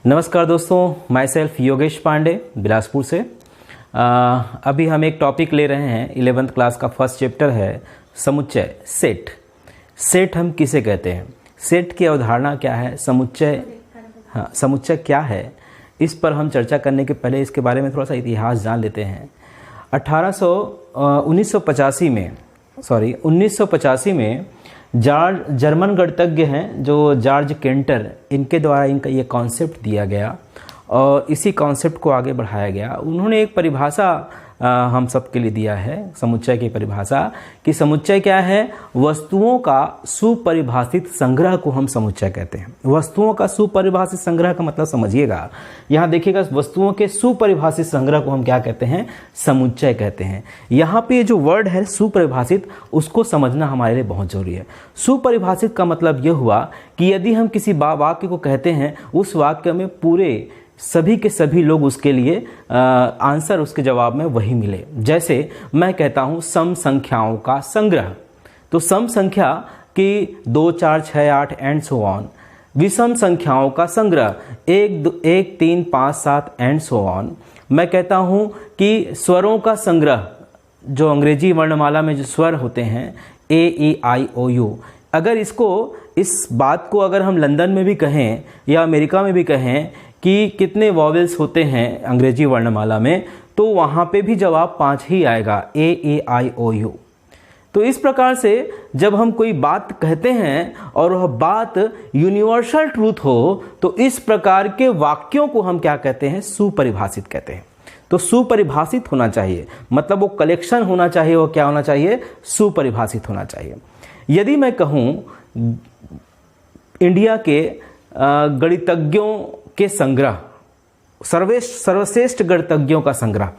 नमस्कार दोस्तों, my self Yogesh Pandey Bilaspur से। अभी हम एक टॉपिक ले रहे हैं। 11th क्लास का फर्स्ट चैप्टर है समुच्चय, सेट। सेट हम किसे कहते हैं, सेट की अवधारणा क्या है, समुच्चय क्या है, इस पर हम चर्चा करने के पहले इसके बारे में थोड़ा सा इतिहास जान लेते हैं। 1985 में जर्मन गणितज्ञ हैं जो जॉर्ज केंटर, इनके द्वारा इनका ये कॉन्सेप्ट दिया गया और इसी कॉन्सेप्ट को आगे बढ़ाया गया। उन्होंने एक परिभाषा हम सबके लिए दिया है समुच्चय की परिभाषा, कि समुच्चय क्या है, वस्तुओं का सुपरिभाषित संग्रह को हम समुच्चय कहते हैं। वस्तुओं का सुपरिभाषित संग्रह का मतलब समझिएगा, यहाँ देखिएगा, वस्तुओं के सुपरिभाषित संग्रह को हम क्या कहते हैं, समुच्चय कहते हैं। यहाँ पे जो वर्ड है सुपरिभाषित, उसको समझना हमारे लिए बहुत जरूरी है। सुपरिभाषित का मतलब यह हुआ कि यदि हम किसी वाक्य को कहते हैं, उस वाक्य में पूरे सभी के सभी लोग उसके लिए आंसर, उसके जवाब में वही मिले। जैसे मैं कहता हूं सम संख्याओं का संग्रह, तो सम संख्या की 2, 4, 6, 8 एंड सो ऑन। विषम संख्याओं का संग्रह 1, 3, 5, 7 एंड सो ऑन। मैं कहता हूं कि स्वरों का संग्रह, जो अंग्रेजी वर्णमाला में जो स्वर होते हैं AEIOU, अगर इस बात को अगर हम लंदन में भी कहें या अमेरिका में भी कहें कि कितने वॉवेल्स होते हैं अंग्रेजी वर्णमाला में, तो वहाँ पे भी जवाब 5 ही आएगा, AEIOU। तो इस प्रकार से जब हम कोई बात कहते हैं और वह बात यूनिवर्सल ट्रूथ हो, तो इस प्रकार के वाक्यों को हम क्या कहते हैं, सुपरिभाषित कहते हैं। तो सुपरिभाषित होना चाहिए, मतलब वो कलेक्शन होना चाहिए, वो क्या होना चाहिए, सुपरिभाषित होना चाहिए। यदि मैं कहूँ इंडिया के गणितज्ञों के संग्रह, सर्वश्रेष्ठ गणितज्ञों का संग्रह,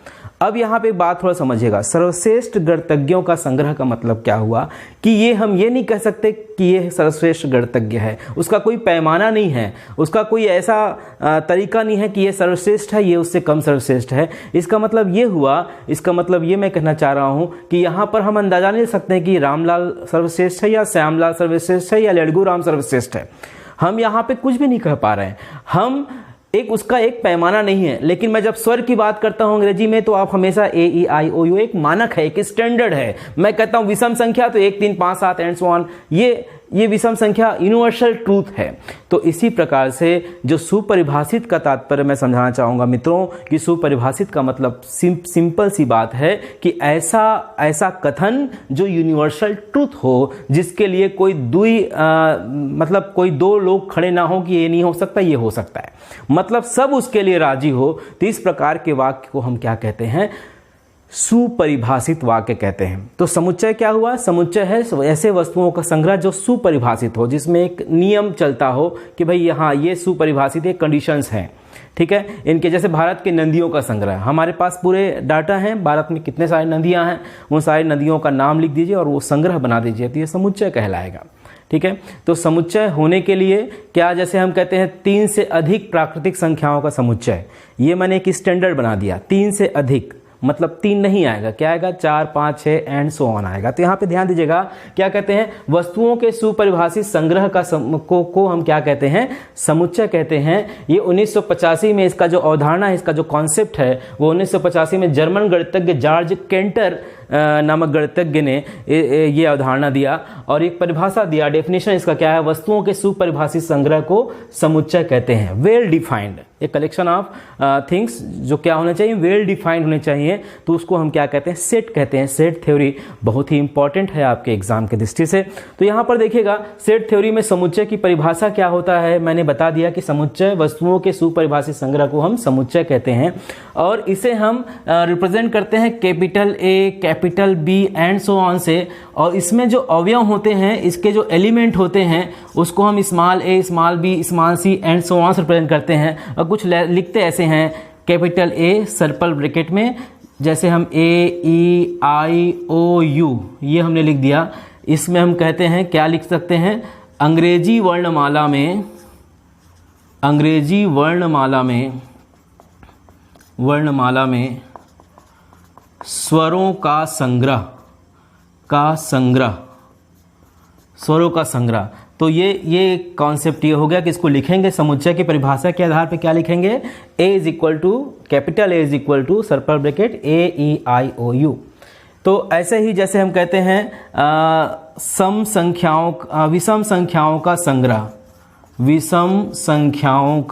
अब यहाँ पे बात थोड़ा समझिएगा। सर्वश्रेष्ठ गणितज्ञों का संग्रह का मतलब क्या हुआ कि हम ये नहीं कह सकते कि ये सर्वश्रेष्ठ गणितज्ञ है, उसका कोई पैमाना नहीं है, उसका कोई ऐसा तरीका नहीं है कि ये सर्वश्रेष्ठ है, ये उससे कम सर्वश्रेष्ठ है। इसका मतलब ये हुआ, इसका मतलब ये मैं कहना चाह रहा हूँ कि यहाँ पर हम अंदाजा नहीं सकते हैं कि रामलाल सर्वश्रेष्ठ है या श्यामलाल सर्वश्रेष्ठ है या लड़गू राम सर्वश्रेष्ठ है। हम यहाँ पे कुछ भी नहीं कह पा रहे हैं, हम उसका एक पैमाना नहीं है। लेकिन मैं जब स्वर की बात करता हूं अंग्रेजी में, तो आप हमेशा AEIOU एक मानक है, एक स्टैंडर्ड है। मैं कहता हूं विषम संख्या, तो 1, 3, 5, 7 एंड सो ऑन, ये विषम संख्या यूनिवर्सल ट्रूथ है। तो इसी प्रकार से जो सुपरिभाषित का तात्पर्य मैं समझाना चाहूंगा मित्रों, कि सुपरिभाषित का मतलब सिंपल सी बात है कि ऐसा कथन जो यूनिवर्सल ट्रूथ हो, जिसके लिए कोई कोई दो लोग खड़े ना हो कि ये नहीं हो सकता, ये हो सकता है, मतलब सब उसके लिए राजी हो। तो इस प्रकार के वाक्य को हम क्या कहते हैं, सुपरिभाषित वाक्य कहते हैं। तो समुच्चय क्या हुआ, समुच्चय है ऐसे वस्तुओं का संग्रह जो सुपरिभाषित हो, जिसमें एक नियम चलता हो कि भाई यहाँ ये सुपरिभाषित, एक कंडीशंस हैं, ठीक है। इनके जैसे भारत के नदियों का संग्रह, हमारे पास पूरे डाटा हैं, भारत में कितने सारी नदियां हैं, उन सारी नदियों का नाम लिख दीजिए और वो संग्रह बना दीजिए, तो ये समुच्चय कहलाएगा, ठीक है। तो समुच्चय होने के लिए क्या, जैसे हम कहते हैं 3 से अधिक प्राकृतिक संख्याओं का समुच्चय, ये मैंने एक स्टैंडर्ड बना दिया। 3 से अधिक मतलब 3 नहीं आएगा, क्या आएगा, 4, 5, 6 एंड सो ऑन आएगा। तो यहाँ पे ध्यान दीजिएगा, क्या कहते हैं, वस्तुओं के सुपरिभाषित संग्रह का को हम क्या कहते हैं, समुच्चय कहते हैं। ये 1985 में इसका जो अवधारणा है, इसका जो कॉन्सेप्ट है, वो 1985 में जर्मन गणितज्ञ जॉर्ज केंटर नामक गणितज्ञ ने ये अवधारणा दिया और एक परिभाषा दिया, डेफिनेशन इसका क्या है, वस्तुओं के सुपरिभाषित संग्रह को समुच्चय कहते हैं। Well defined, a collection of things जो क्या होने चाहिए, वेल डिफाइंड होने चाहिए, तो उसको हम क्या कहते हैं, सेट कहते हैं। सेट थ्योरी बहुत ही इंपॉर्टेंट है आपके एग्जाम की दृष्टि से। तो यहाँ पर देखिएगा, सेट थ्योरी में समुच्चय की परिभाषा क्या होता है, मैंने बता दिया कि समुच्चय, वस्तुओं के सुपरिभाषित संग्रह को हम समुच्चय कहते हैं और इसे हम रिप्रेजेंट करते हैं capital A, capital B and so on से। और इसमें जो अवयव होते हैं, इसके जो एलिमेंट होते हैं, उसको हम small a, small b, small c and so on से रिप्रेजेंट करते हैं। और कुछ लिखते ऐसे हैं, कैपिटल A सर्कल ब्रैकेट में, जैसे हम AEIOU ये हमने लिख दिया। इसमें हम कहते हैं, क्या लिख सकते हैं, अंग्रेजी वर्णमाला में स्वरों का संग्रह, स्वरों का संग्रह। तो ये कॉन्सेप्ट ये हो गया कि इसको लिखेंगे समुच्चय की परिभाषा के आधार पे क्या लिखेंगे, A is equal to capital A is equal to circle bracket AEIOU। तो ऐसे ही जैसे हम कहते हैं विषम संख्याओं का संग्रह, विषम संख्याओं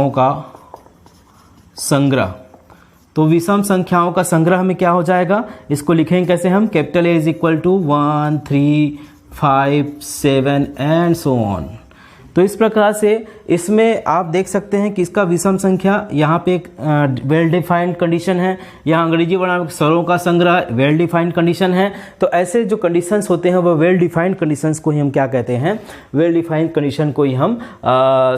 का संग्रह, तो विषम संख्याओं का संग्रह में क्या हो जाएगा, इसको लिखेंगे कैसे हम, capital A is equal to 1 3 5 7 and so on. तो इस प्रकार से इसमें आप देख सकते हैं कि इसका विषम संख्या यहाँ पे एक वेल डिफाइंड कंडीशन है, यहाँ अंग्रेजी वर्णाक्षर में स्वरों का संग्रह वेल डिफाइंड कंडीशन है। तो ऐसे जो कंडीशंस होते हैं वो वेल डिफाइंड कंडीशंस को ही हम क्या कहते हैं, वेल डिफाइंड कंडीशन को ही हम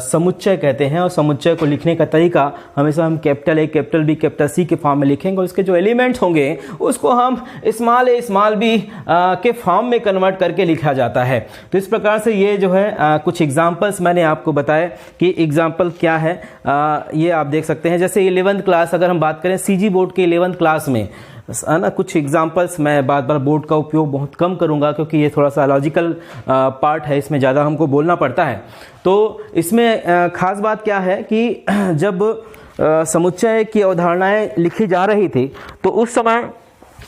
समुच्चय कहते हैं। और समुच्चय को लिखने का तरीका हमेशा हम capital A capital B capital C के फॉर्म में लिखेंगे और उसके जो एलिमेंट्स होंगे उसको हम स्मॉल a स्मॉल b के फॉर्म में कन्वर्ट करके लिखा जाता है। तो इस प्रकार से ये जो है कुछ एग्जाम्पल्स मैंने आपको बताए कि एग्जाम्पल क्या है। ये आप देख सकते हैं, जैसे 11th क्लास अगर हम बात करें CG बोर्ड के 11th क्लास में है ना, कुछ एग्जाम्पल्स मैं बार बार बोर्ड का उपयोग बहुत कम करूंगा क्योंकि ये थोड़ा सा लॉजिकल पार्ट है, इसमें ज़्यादा हमको बोलना पड़ता है। तो इसमें खास बात क्या है कि जब समुच्चय की अवधारणाएं लिखी जा रही थी तो उस समय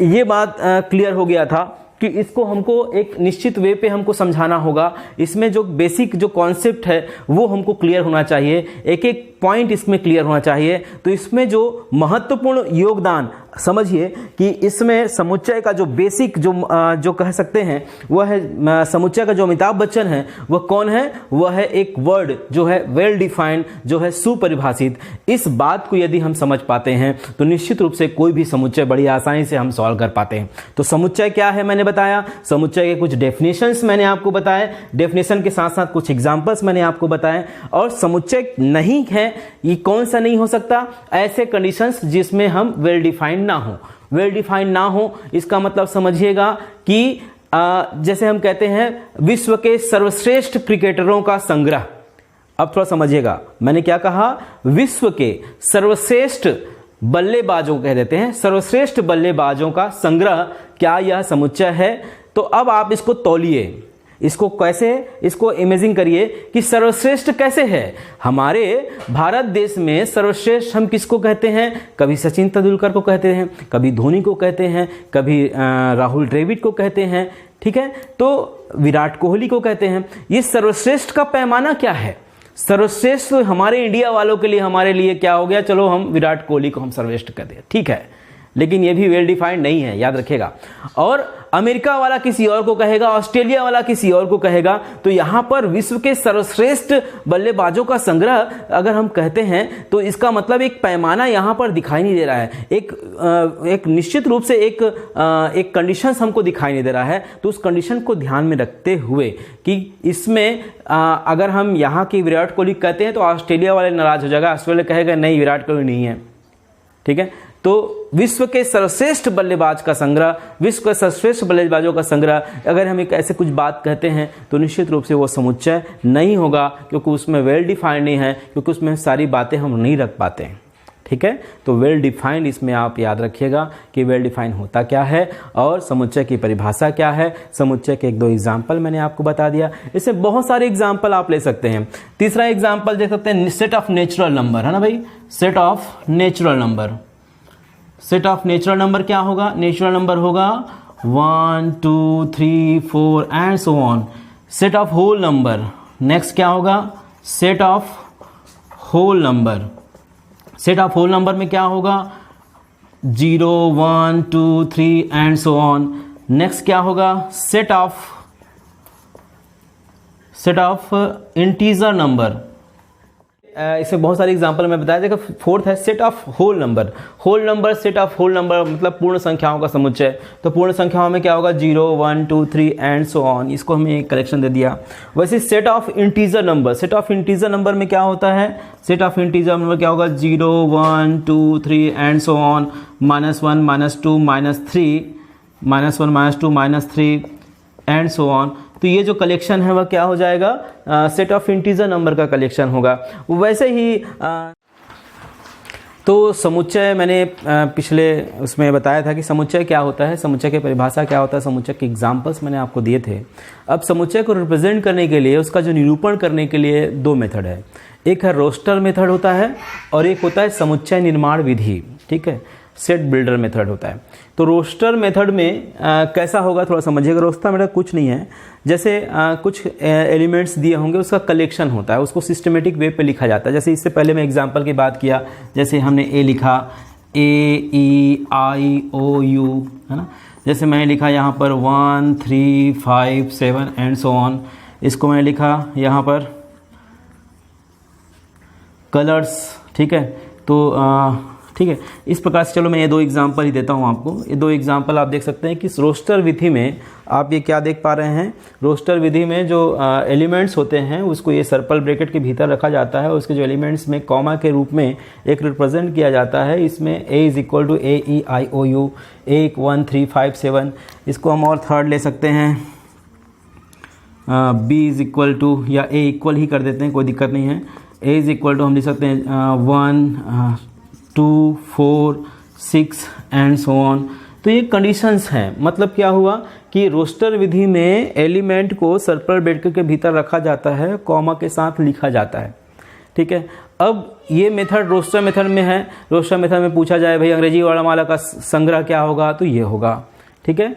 ये बात क्लियर हो गया था कि इसको हमको एक निश्चित वे पे हमको समझाना होगा। इसमें जो बेसिक जो कॉन्सेप्ट है वो हमको क्लियर होना चाहिए, एक एक पॉइंट इसमें क्लियर होना चाहिए। तो इसमें जो महत्वपूर्ण योगदान समझिए कि इसमें समुच्चय का जो बेसिक जो कह सकते हैं वह है, समुच्चय का जो अमिताभ बच्चन है वह कौन है, वह है एक वर्ड जो है वेल डिफाइंड, जो है सुपरिभाषित। इस बात को यदि हम समझ पाते हैं तो निश्चित रूप से कोई भी समुच्चय बड़ी आसानी से हम सॉल्व कर पाते हैं। तो समुच्चय क्या है मैंने बताया, समुच्चय के कुछ डेफिनेशंस मैंने आपको बताए, डेफिनेशन के साथ साथ कुछ एग्जांपल्स मैंने आपको बताए। और समुच्चय नहीं है ये कौन सा नहीं हो सकता, ऐसे कंडीशंस जिसमें हम वेल डिफाइंड ना हो। वेल डिफाइंड ना हो इसका मतलब समझिएगा कि जैसे हम कहते हैं विश्व के सर्वश्रेष्ठ क्रिकेटरों का संग्रह। अब थोड़ा समझिएगा मैंने क्या कहा, विश्व के सर्वश्रेष्ठ बल्लेबाजों कह देते हैं, सर्वश्रेष्ठ बल्लेबाजों का संग्रह, क्या यह समुच्चय है। तो अब आप इसको तौलिए, इसको कैसे, इसको इमेजिन करिए कि सर्वश्रेष्ठ कैसे है। हमारे भारत देश में सर्वश्रेष्ठ हम किसको कहते हैं, कभी सचिन तेंदुलकर को कहते हैं, कभी धोनी को कहते हैं, कभी राहुल द्रविड़ को कहते हैं, ठीक है, तो विराट कोहली को कहते हैं। ये सर्वश्रेष्ठ का पैमाना क्या है, सर्वश्रेष्ठ हमारे इंडिया वालों के लिए, हमारे लिए क्या हो गया, चलो हम विराट कोहली को हम सर्वश्रेष्ठ कहते हैं, ठीक है, लेकिन ये भी वेल डिफाइंड नहीं है, याद रखिएगा। और अमेरिका वाला किसी और को कहेगा, ऑस्ट्रेलिया वाला किसी और को कहेगा। तो यहां पर विश्व के सर्वश्रेष्ठ बल्लेबाजों का संग्रह अगर हम कहते हैं तो इसका मतलब एक पैमाना यहां पर दिखाई नहीं दे रहा है, एक निश्चित रूप से एक कंडीशन हमको दिखाई नहीं दे रहा है। तो उस कंडीशन को ध्यान में रखते हुए कि इसमें अगर हम यहाँ की विराट कोहली कहते हैं तो ऑस्ट्रेलिया वाले नाराज हो जाएगा, ऑस्ट्रेलिया कहेगा नहीं विराट कोहली नहीं है, ठीक है। तो विश्व के सर्वश्रेष्ठ बल्लेबाज का संग्रह, विश्व के सर्वश्रेष्ठ बल्लेबाजों का संग्रह, अगर हम एक ऐसे कुछ बात कहते हैं तो निश्चित रूप से वो समुच्चय नहीं होगा, क्योंकि उसमें वेल डिफाइंड नहीं है, क्योंकि उसमें सारी बातें हम नहीं रख पाते हैं, ठीक है। तो वेल डिफाइंड इसमें आप याद रखिएगा कि वेल डिफाइंड होता क्या है और समुच्चय की परिभाषा क्या है। समुच्चय के एक दो एग्जाम्पल मैंने आपको बता दिया, इससे बहुत सारे एग्जाम्पल आप ले सकते हैं। तीसरा एग्जाम्पल देख सकते हैं सेट ऑफ नेचुरल नंबर, है ना भाई, set of natural number. Set of natural number क्या होगा, नेचुरल नंबर होगा 1 2 3 4 and so on. Set of whole number, next क्या होगा, set of whole number. Set of whole number में क्या होगा, 0 1 2 3 एंड सो ऑन। नेक्स्ट क्या होगा, सेट ऑफ इंटीजर नंबर। इसमें बहुत सारे एग्जांपल मैं बताया। देखो फोर्थ है set of whole number. Whole number, set of whole number मतलब पूर्ण संख्याओं का समुच्चय। तो पूर्ण संख्याओं में क्या होगा, 0 1 2 3 एंड सो ऑन, इसको हमें एक कलेक्शन दे दिया। वैसे set of integer number, set of integer number में क्या होता है, सेट ऑफ इंटीजर नंबर क्या होगा, 0 1 2 3 and so on, -1 -2 -3, -1 -2 -3 and so on. तो ये जो कलेक्शन है वह क्या हो जाएगा, सेट ऑफ इंटीजर नंबर का कलेक्शन होगा। वैसे ही तो समुच्चय मैंने पिछले उसमें बताया था कि समुच्चय क्या होता है, समुच्चय की परिभाषा क्या होता है, समुच्चय के एग्जाम्पल्स मैंने आपको दिए थे। अब समुच्चय को रिप्रेजेंट करने के लिए, उसका जो निरूपण करने के लिए दो मेथड है, एक है रोस्टर मेथड होता है और एक होता है समुच्चय निर्माण विधि, ठीक है, सेट बिल्डर मेथड होता है। तो रोस्टर मेथड में कैसा होगा थोड़ा समझिएगा। रोस्टर मेथड कुछ नहीं है, जैसे कुछ एलिमेंट्स दिए होंगे, उसका कलेक्शन होता है, उसको सिस्टमेटिक वे पे लिखा जाता है। जैसे इससे पहले मैं एग्जांपल की बात किया, जैसे हमने ए लिखा, ए ई आई ओ यू, है ना। जैसे मैंने लिखा यहाँ पर 1 3 5 7 एंड सो ऑन। इसको मैंने लिखा यहाँ पर कलर्स, ठीक है। तो ठीक है, इस प्रकार से चलो मैं ये दो एग्जांपल ही देता हूँ आपको। ये दो एग्जांपल आप देख सकते हैं कि रोस्टर विधि में आप ये क्या देख पा रहे हैं। रोस्टर विधि में जो एलिमेंट्स होते हैं उसको ये सर्कल ब्रैकेट के भीतर रखा जाता है, उसके जो एलिमेंट्स में कॉमा के रूप में एक रिप्रेजेंट किया जाता है। इसमें A is equal to A E I O U, 1 1 3 5 7। इसको हम और थर्ड ले सकते हैं, बी इज इक्वल टू, या ए इक्वल ही कर देते हैं, कोई दिक्कत नहीं है। ए इज इक्वल टू हम लिख सकते हैं 1 2 4 6 एंड सो ऑन। तो ये कंडीशंस हैं। मतलब क्या हुआ कि रोस्टर विधि में एलिमेंट को सर्कल ब्रैकेट के भीतर रखा जाता है, कॉमा के साथ लिखा जाता है, ठीक है। अब ये मेथड रोस्टर मेथड में है। रोस्टर मेथड में पूछा जाए भाई अंग्रेजी वर्णमाला का संग्रह क्या होगा, तो ये होगा, ठीक है।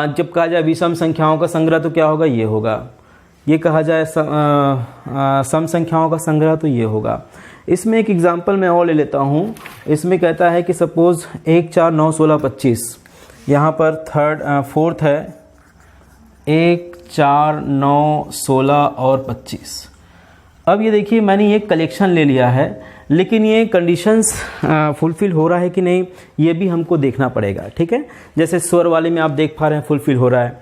जब कहा जाए विषम संख्याओं का संग्रह तो क्या होगा, ये होगा। ये कहा जाए सम संख्याओं का संग्रह तो ये होगा। इसमें एक एग्जांपल मैं और ले लेता हूँ। इसमें कहता है कि सपोज 1 4 9 16 25, यहाँ पर फोर्थ है 1 4 9 16 और 25। अब ये देखिए मैंने ये कलेक्शन ले लिया है, लेकिन ये कंडीशंस फुलफिल हो रहा है कि नहीं ये भी हमको देखना पड़ेगा, ठीक है। जैसे स्वर वाले में आप देख पा रहे हैं फुलफिल हो रहा है,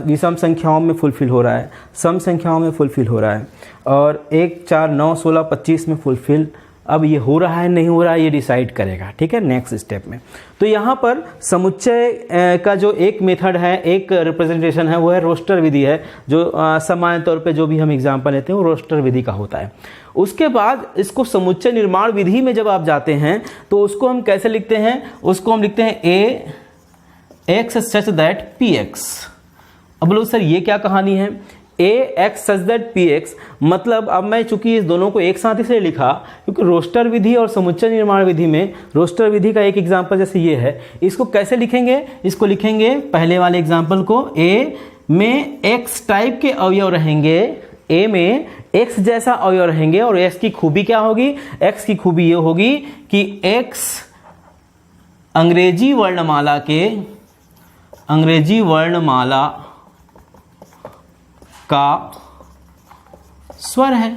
विषम संख्याओं में फुलफिल हो रहा है, सम संख्याओं में फुलफिल हो रहा है, और 1 4 9 16 25 में फुलफिल। अब ये हो रहा है नहीं हो रहा है ये डिसाइड करेगा, ठीक है, नेक्स्ट स्टेप में। तो यहाँ पर समुच्चय का जो एक मेथड है, एक रिप्रेजेंटेशन है, वो है रोस्टर विधि है, जो सामान्य तौर पे जो भी हम एग्जांपल लेते हैं वो रोस्टर विधि का होता है। उसके बाद इसको समुच्चय निर्माण विधि में जब आप जाते हैं तो उसको हम कैसे लिखते हैं, उसको हम लिखते हैं A X such that P X. अब बोलो सर ये क्या कहानी है, A X such that P X. मतलब अब मैं चूंकि इस दोनों को एक साथ इसलिए लिखा क्योंकि रोस्टर विधि और समुच्चय निर्माण विधि में, रोस्टर विधि का एक एग्जांपल जैसे ये है, इसको कैसे लिखेंगे, इसको लिखेंगे पहले वाले एग्जांपल को, ए में एक्स टाइप के अवयव रहेंगे, ए में एक्स जैसा अवयव रहेंगे, और एक्स की खूबी क्या होगी, एक्स की खूबी ये होगी कि एक्स अंग्रेजी वर्णमाला का स्वर है।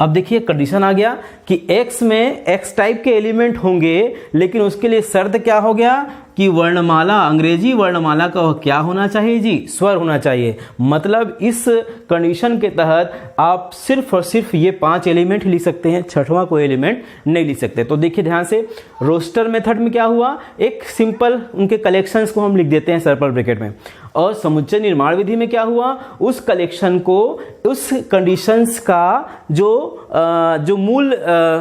अब देखिए कंडीशन आ गया कि x में x टाइप के एलिमेंट होंगे, लेकिन उसके लिए शर्त क्या हो गया कि वर्णमाला, अंग्रेजी वर्णमाला का क्या होना चाहिए जी, स्वर होना चाहिए। मतलब इस कंडीशन के तहत आप सिर्फ और सिर्फ ये 5 एलिमेंट ही लिख सकते हैं, छठवां कोई एलिमेंट नहीं लिख सकते। तो देखिए ध्यान से, रोस्टर मेथड में क्या हुआ, एक सिंपल उनके कलेक्शंस को हम लिख देते हैं सर्कल ब्रैकेट में, और समुच्चय निर्माण विधि में क्या हुआ, उस कलेक्शन को, उस कंडीशंस का जो मूल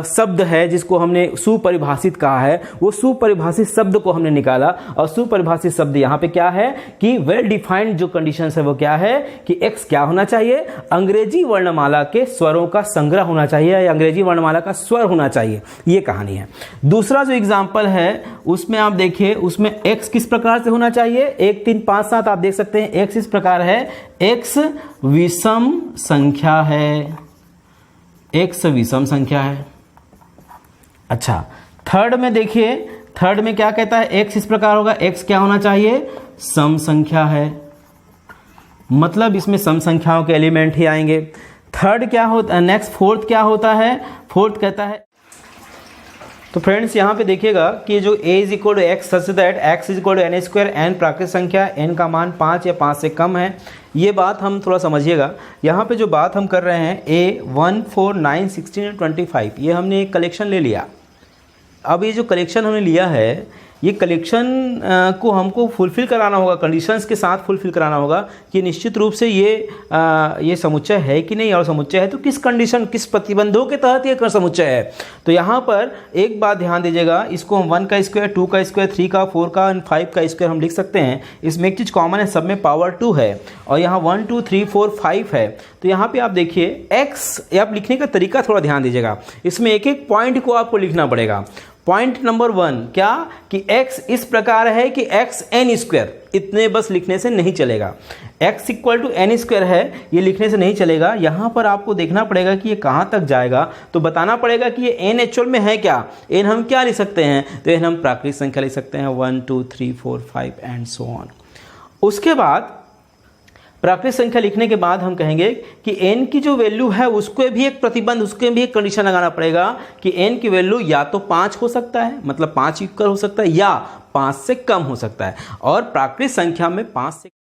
शब्द है जिसको हमने सुपरिभाषित कहा है, वो सुपरिभाषित शब्द को हमने निकाला। और सुपरिभाषित शब्द यहाँ पे क्या है कि वेल डिफाइंड जो कंडीशंस है वो क्या है कि x क्या होना चाहिए, अंग्रेजी वर्णमाला के स्वरों का संग्रह होना चाहिए, या अंग्रेजी वर्णमाला का स्वर होना चाहिए। ये कहानी है। दूसरा जो एग्जाम्पल है उसमें आप देखिए, उसमें x किस प्रकार से होना चाहिए, 1 3 5 7 आप देख सकते हैं। x इस प्रकार है, x विषम संख्या है, x विषम संख्या है। अच्छा, थर्ड में देखिए, थर्ड में क्या कहता है, x इस प्रकार होगा, x क्या होना चाहिए, सम संख्या है। मतलब इसमें सम संख्याओं के एलिमेंट ही आएंगे। थर्ड क्या होता है, नेक्स्ट फोर्थ क्या होता है, फोर्थ कहता है, तो फ्रेंड्स यहाँ पे देखिएगा कि जो a is equal to ex such that x is equal to n square, n प्राकृतिक संख्या, n का मान 5 या 5 से कम है। ये बात हम थोड़ा समझिएगा। यहाँ पे जो बात हम कर रहे हैं, a 1 4 9 16 25, ये हमने एक कलेक्शन ले लिया। अब ये जो कलेक्शन हमने लिया है, ये कलेक्शन को हमको फुलफिल कराना होगा, कंडीशंस के साथ फुलफिल कराना होगा कि निश्चित रूप से ये समुच्चय है कि नहीं, और समुच्चय है तो किस कंडीशन, किस प्रतिबंधों के तहत ये समुच्चय है। तो यहाँ पर एक बात ध्यान दीजिएगा, इसको हम 1 का स्क्वायर, 2 का स्क्वायर, 3 का, 4 का, 5 का स्क्वायर हम लिख सकते हैं। इसमें एक चीज़ कॉमन है, सब में पावर 2 है और यहाँ 1 2 3 4 5 है। तो यहाँ पे आप देखिए x, आप लिखने का तरीका थोड़ा ध्यान दीजिएगा, इसमें एक एक पॉइंट को आपको लिखना पड़ेगा। पॉइंट नंबर 1 क्या कि x इस प्रकार है कि x n स्क्वायर, इतने बस लिखने से नहीं चलेगा। x equal to n square है, ये लिखने से नहीं चलेगा। यहाँ पर आपको देखना पड़ेगा कि ये कहाँ तक जाएगा, तो बताना पड़ेगा कि ये n एक्चुअल में है क्या। n हम क्या लिख सकते हैं, तो n हम प्राकृतिक संख्या लिख सकते हैं 1 2 3 4 5 एंड सो ऑन। उसके बाद प्राकृतिक संख्या लिखने के बाद हम कहेंगे कि n की जो वैल्यू है उसको भी एक प्रतिबंध, उसके भी एक कंडीशन लगाना पड़ेगा कि n की वैल्यू या तो 5 हो सकता है, मतलब 5 इक्वल हो सकता है, या 5 से कम हो सकता है। और प्राकृतिक संख्या में 5 से